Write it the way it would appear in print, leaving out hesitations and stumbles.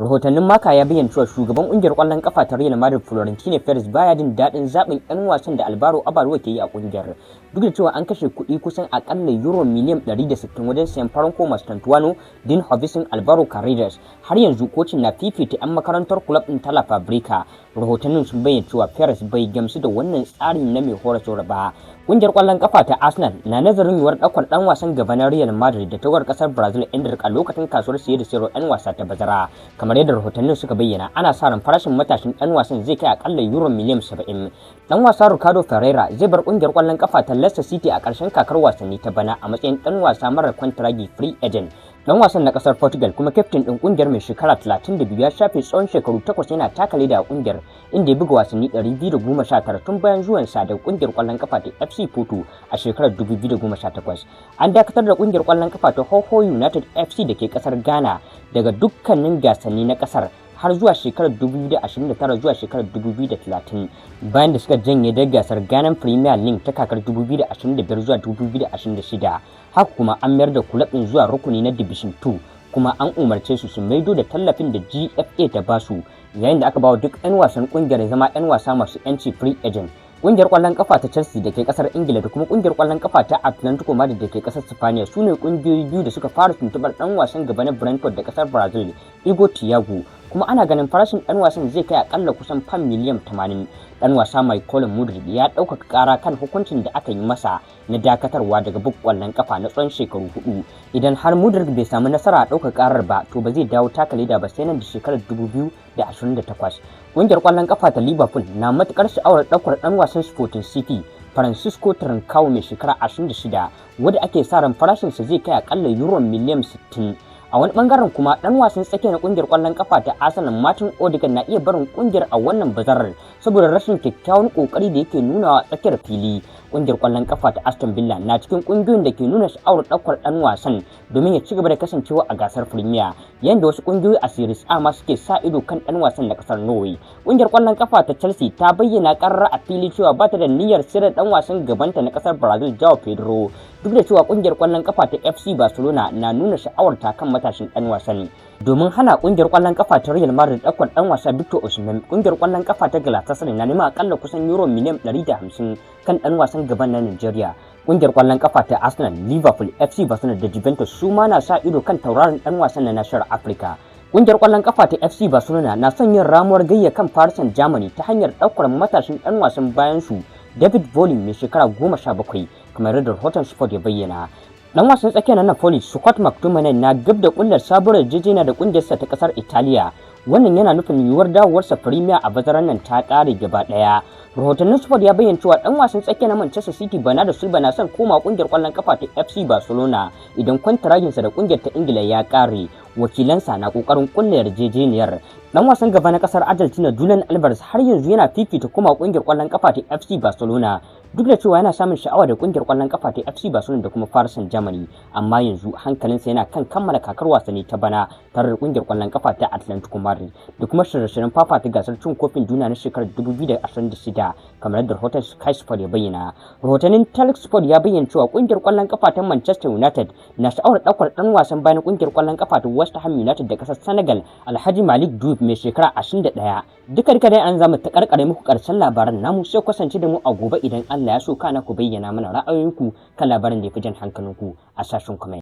Rahotannin Maka ya bayyana cewa shugaban kungiyar kwallon kafa ta Real Madrid Florentino Pérez baya jin daɗin zaɓin 'yan wasan da Alvar Arbeloa ke yi a kungiyar. Duk da cewa an kashe kuɗi kusan akalla euro miliyan 160 wajen sayan Franco Mastantuano, Din Hobson, Alvaro Carreras, har yanzu kocin na fifita 'yan makarantar club ɗin ta La Fabrica. Rahotannin sun bayyana cewa Pérez bai gamsu da wannan tsarin na mai horaswa ba. Kungiyar kwallon kafa ta Arsenal na nazarin yiwuwar ɗaukar ɗan wasan gaba na Real Madrid da tawagar ƙasar Brazil Endrick a lokacin kasuwar siye da sayarwar 'yan wasa ta bazara. Kamar yadda rahotannin suka bayyana, ana sa ran farashin matashin ɗan wasan zai kai akalla euro miliyan 70. Ɗan wasa Ricardo Ferreira zai bar kungiyar kwallon kafa ta Leicester City a ƙarshen kakar wasanni ta bana a matsayin ɗan wasa marar kwantiragi free agent. Dan wasan na kasar Portugal kuma kyaftin din kungiyar mai shekara 32 ya shafe tsawon shekaru 8 yana taka leda a kungiyar, inda ya buga wasanni 219 tun bayan zuwan sa da kungiyar kwallon kafa ta FC Porto a shekarar 2018. An dakatar da kungiyar kwallon kafa ta Hoho United FC da ke kasar Ghana daga dukkanin gasanni na kasar har zuwa shekarar 2029 zuwa shekarar 2030 bayan da suka janye da gasar Ghana Premier League ta kakar 2025 zuwa 2026. Haka kuma an mayar da kulab din zuwa rukuni na Division 2 kuma an umarce su maido da tallafin da GFA ta basu, yayin da aka bawa duk 'yan wasan kungiyar zama 'yan wasa masu 'yanci free agent. Kungiyar kwallon kafa ta Chelsea da ke kasar Ingila da kuma kungiyar kwallon kafa ta Atlantico Madrid da ke kasar Spaniya su ne kungiyoyi biyu da suka fara tuntubar dan wasan gaba na Brentford da kasar Brazil, Igor Thiago, kuma ana ganin farashin dan wasan zai kai akalla kusan fam miliyan 80. Dan wasa mai Colin Mudryk ya ɗaukaka ƙara kan hukuncin da aka yi masa na dakatarwa daga buga kwallon kafa na tsawon shekaru 4. Idan har Mudryk bai samu nasara a ɗaukaka ƙarar ba, to ba zai dawo taka leda ba sai nan da shekarar 2028. Ƙungiyar kwallon kafa ta Liverpool na matukar sha'awar ɗaukar ɗan wasan Sporting CP Francisco Trincao mai shekara 26, wanda ake sa ran farashinsa zai kai akalla euro miliyan 60. A wani bangaren kuma dan wasan tsakiya na kungiyar kwallon kafa ta Arsenal Martin Ødegaard na iya barin kungiyar a wannan bazarar saboda rashin kyakkyawan kokari da yake nuna a tsakiyar fili. Kungiyar kwallon kafa ta Aston Villa na cikin kungiyoyin da ke nuna sha'awar daukar dan wasan domin ya ci gaba da kasancewa a gasar Premier, yayin da wasu kungiyoyi a Serie A ma suke sa ido kan dan wasan na kasar Norway. Kungiyar kwallon kafa ta Chelsea ta bayyana karara a fili cewa ba ta da niyyar sayar da dan wasan gabanta na kasar Brazil João Pedro, duk da cewa kungiyar kwallon kafa ta FC Barcelona na nuna sha'awar ta kan matashin dan wasan. Domin hana kungiyar kwallon kafa ta Real Madrid daukar dan wasa Victor Osimhen, kungiyar kwallon kafa ta Galatasaray na neman akalla kusan euro miliyan 150 kan dan wasan gaban na Nigeria. Kungiyar kwallon kafa ta Arsenal, Liverpool, FC Barcelona da Juventus su ma na sa ido kan tauraron dan wasan na nashar Africa. Kungiyar kwallon kafa ta FC Barcelona na son yin ramuwar gayya kan Paris Saint-Germain ta hanyar daukar matashin dan wasan bayan su David Bolin mai shekara 17, kamar yadda rahoton Sport ya bayyana. Dan wasan tsakiya na Napoli Scott McTominay na gab da kullar sabuwar yarjejeniya da kungiyarsa ta kasar Italiya. Wannan yana nufin yiwuwar dawowarsa Premier a bazaran nan ta kare gaba daya. Rahotannin Sport ya bayyana cewa dan wasan tsakiya na Manchester City Bernardo Silva na son koma kungiyar kwallon kafa ta FC Barcelona idan kwantiraginsa da kungiyar ta Ingila ya kare. Wakilansa na kokarin kulla yarjejeniyar. Dan wasan gaba na kasar Argentina Julian Alvarez har yanzu yana fifita koma kungiyar kwallon kafa ta FC Barcelona, duk da cewa yana samun sha'awa da kungiyar kwallon kafa ta FC Barcelona da kuma Paris Saint-Germain, amma yanzu hankalinsa yana kan kammala kakar wasanni ta bana tare da kungiyar kwallon kafa ta Atlantico Madrid da kuma shirye-shiryen fafata gasar cin kofin duniya na shekarar 2026, kamar yadda rahoton Sky Sport ya bayyana. Rahotannin Talk Sport ya bayyana cewa kungiyar kwallon kafa ta Manchester United na sha'awar daukar dan wasan bayan kungiyar kwallon kafa ta West Ham United da kasar Senegal Alhaji Malik Diouf mai shekara 21. Duka dai an zama ta karkare muku karshen labaran namu, sai kasance da mu a gobe idan Allah ya so, kana ku bayyana mana ra'ayoyinku kan labarin da ya fi jan hankalinku a sashen comment.